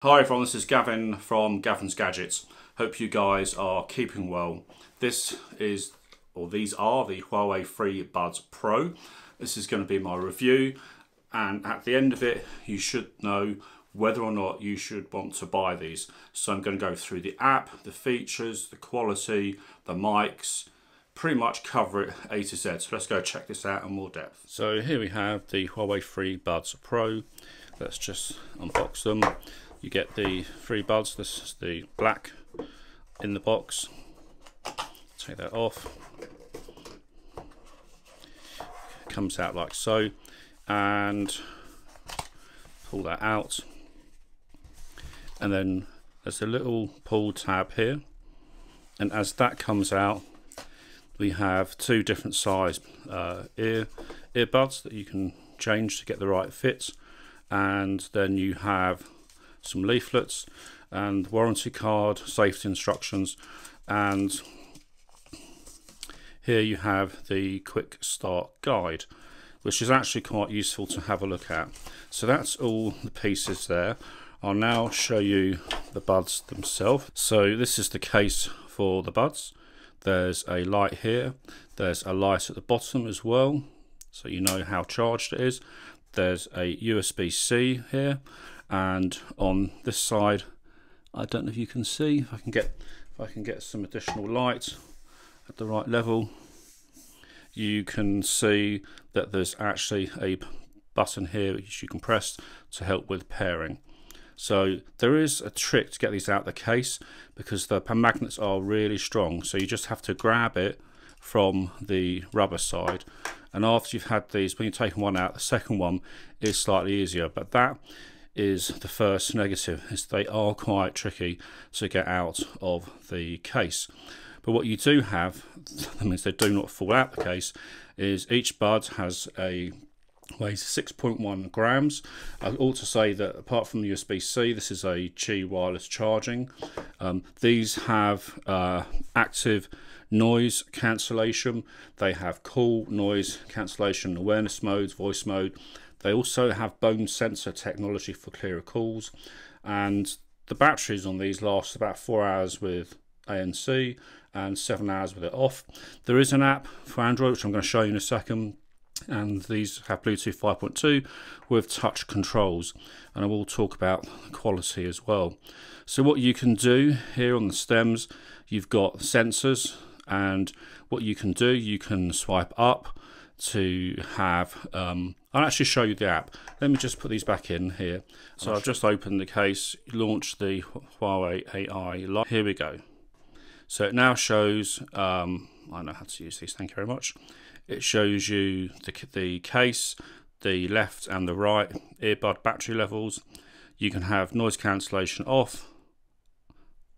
Hi everyone, this is Gavin from Gavin's Gadgets. Hope you guys are keeping well. These are the Huawei Freebuds Pro. This is going to be my review, and at the end of it you should know whether or not you should want to buy these. So I'm going to go through the app, the features, the quality, the mics, pretty much cover it A to Z. So let's go check this out in more depth. So here we have the Huawei Freebuds Pro. Let's just unbox them. You get the Freebuds. This is the black in the box. Take that off. It comes out like so, and pull that out. And then there's a little pull tab here, and as that comes out, we have two different size earbuds that you can change to get the right fit, and then you have some leaflets and warranty card, safety instructions, and here you have the quick start guide, which is actually quite useful to have a look at. So that's all the pieces there. I'll now show you the buds themselves. So this is the case for the buds. There's a light here, there's a light at the bottom as well, so you know how charged it is. There's a USB-C here, and on this side, I don't know if you can see, if I can get some additional light at the right level, you can see that there's actually a button here which you can press to help with pairing. So there is a trick to get these out of the case, because the magnets are really strong, so you just have to grab it from the rubber side, and after you've had these, when you've taken one out, the second one is slightly easier. But that is the first negative, is they are quite tricky to get out of the case. But what you do have, that means they do not fall out the case, is each bud has weighs 6.1 grams. I ought to say that apart from USB-C, this is a Qi wireless charging. These have active noise cancellation. They have cool noise cancellation, awareness modes, voice mode. They also have bone sensor technology for clearer calls, and the batteries on these last about 4 hours with ANC and 7 hours with it off. There is an app for Android, which I'm going to show you in a second, and these have Bluetooth 5.2 with touch controls, and I will talk about the quality as well. So what you can do here on the stems, you've got sensors, and what you can do, you can swipe up to have I'll actually show you the app. Let me just put these back in here. So I've just opened the case, launched the Huawei AI. Here we go. So it now shows, I know how to use these, thank you very much. It shows you the case, the left and the right earbud battery levels. You can have noise cancellation off,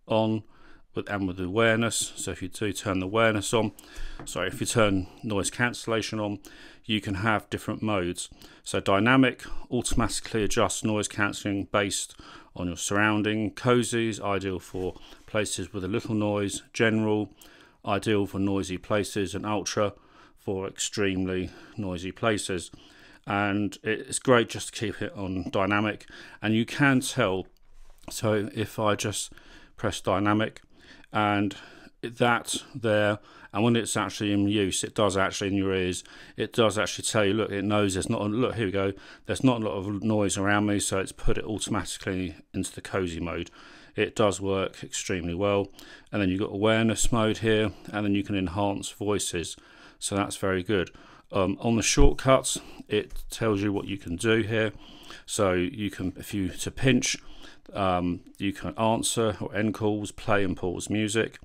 on, and with awareness. So if you do turn the awareness on, if you turn noise cancellation on, you can have different modes. So dynamic, automatically adjusts noise cancelling based on your surrounding. Cozy is ideal for places with a little noise. General, ideal for noisy places, and ultra for extremely noisy places. And it's great just to keep it on dynamic, and you can tell. So if I just press dynamic, and that there, and when it's actually in use, it does actually, in your ears, it does actually tell you, look, it knows there's not, look, here we go, there's not a lot of noise around me, so it's put it automatically into the cozy mode. It does work extremely well. And then you've got awareness mode here, and then you can enhance voices, so that's very good. On the shortcuts, it tells you what you can do here. So you can, to pinch, you can answer or end calls, play and pause music,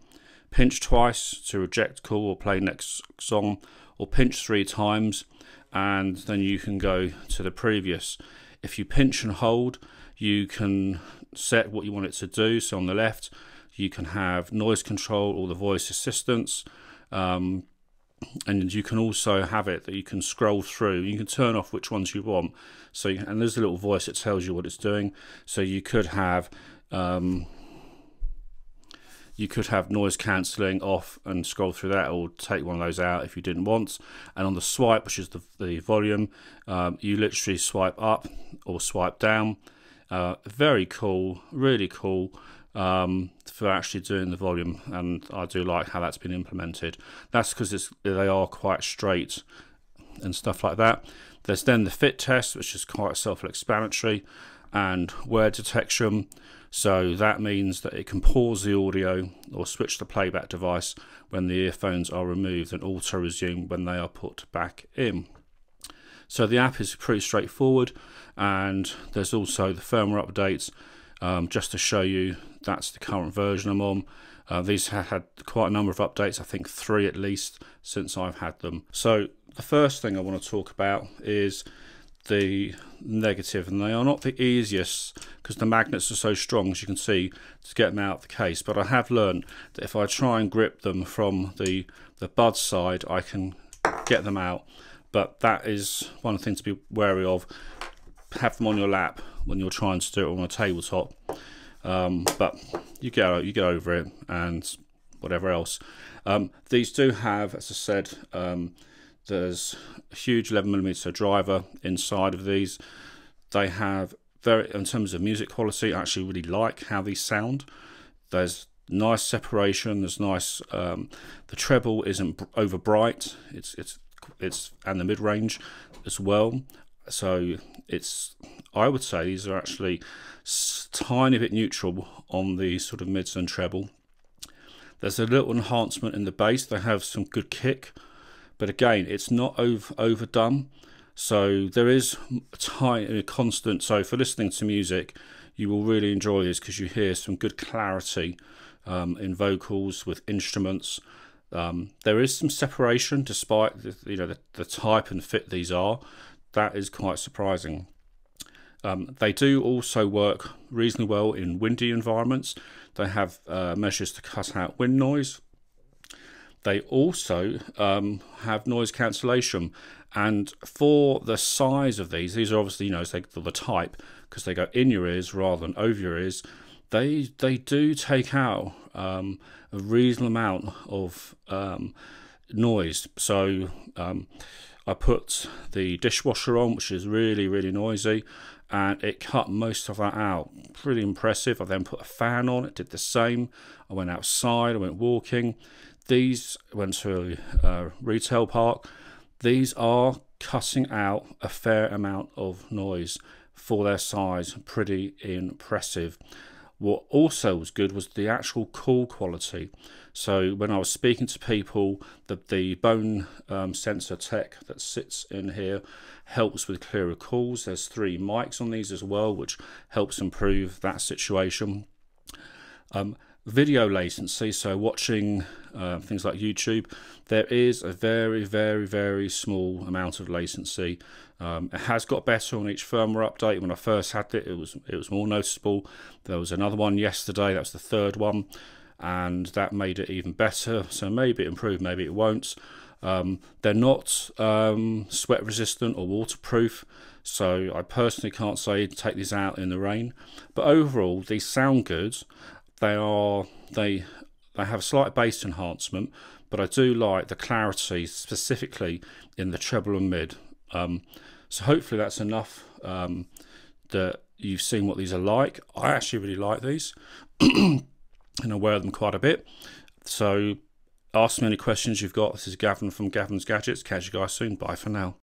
pinch twice to reject call or play next song, or pinch 3 times, and then you can go to the previous. If you pinch and hold, you can set what you want it to do. So on the left, you can have noise control or the voice assistance, and you can also have it that you can scroll through. You can turn off which ones you want. So, and there's a little voice that tells you what it's doing. So you could have noise cancelling off and scroll through that, or take one of those out if you didn't want. And on the swipe, which is the volume, you literally swipe up or swipe down, Very cool, really cool for actually doing the volume, and I do like how that's been implemented. That's because they are quite straight and stuff like that. There's then the fit test, which is quite self-explanatory, and wear detection. So that means that it can pause the audio or switch the playback device when the earphones are removed and auto resume when they are put back in. So the app is pretty straightforward, and there's also the firmware updates, just to show you that's the current version I'm on. These have had quite a number of updates, I think 3 at least, since I've had them. So the first thing I want to talk about is the negative, and they are not the easiest because the magnets are so strong, as you can see, to get them out of the case. But I have learned that if I try and grip them from the bud side, I can get them out. But that is one thing to be wary of. Have them on your lap when you're trying to do it on a tabletop. But you get over it, and whatever else. These do have, as I said, there's a huge 11mm driver inside of these. They have in terms of music quality, I actually really like how these sound. There's nice separation. There's nice. The treble isn't over bright. It's and the mid range as well. So I would say these are actually tiny bit neutral on the sort of mids and treble. There's a little enhancement in the bass. They have some good kick. But again, it's not overdone, so there is a constant. So for listening to music, you will really enjoy this because you hear some good clarity in vocals with instruments. There is some separation despite the type and fit these are. That is quite surprising. They do also work reasonably well in windy environments. They have measures to cut out wind noise. They also have noise cancellation, and for the size of these are obviously, the type, because they go in your ears rather than over your ears. They do take out a reasonable amount of noise. So I put the dishwasher on, which is really, really noisy, and it cut most of that out. Pretty impressive. I then put a fan on, it did the same. I went outside, I went walking. These went to a retail park. These are cutting out a fair amount of noise for their size. Pretty impressive. What also was good was the actual call quality. So when I was speaking to people, the bone sensor tech that sits in here helps with clearer calls. There's 3 mics on these as well, which helps improve that situation. Video latency, so watching things like YouTube, there is a very, very, very small amount of latency. It has got better on each firmware update. When I first had it, it was more noticeable. There was another one yesterday, that was the 3rd one, and that made it even better. So maybe it improved, maybe it won't. They're not sweat resistant or waterproof, so I personally can't say take these out in the rain. But overall, these sound good. They have a slight bass enhancement, but I do like the clarity, specifically in the treble and mid. So hopefully that's enough that you've seen what these are like. I actually really like these, and I wear them quite a bit. So ask me any questions you've got. This is Gavin from Gavin's Gadgets. Catch you guys soon. Bye for now.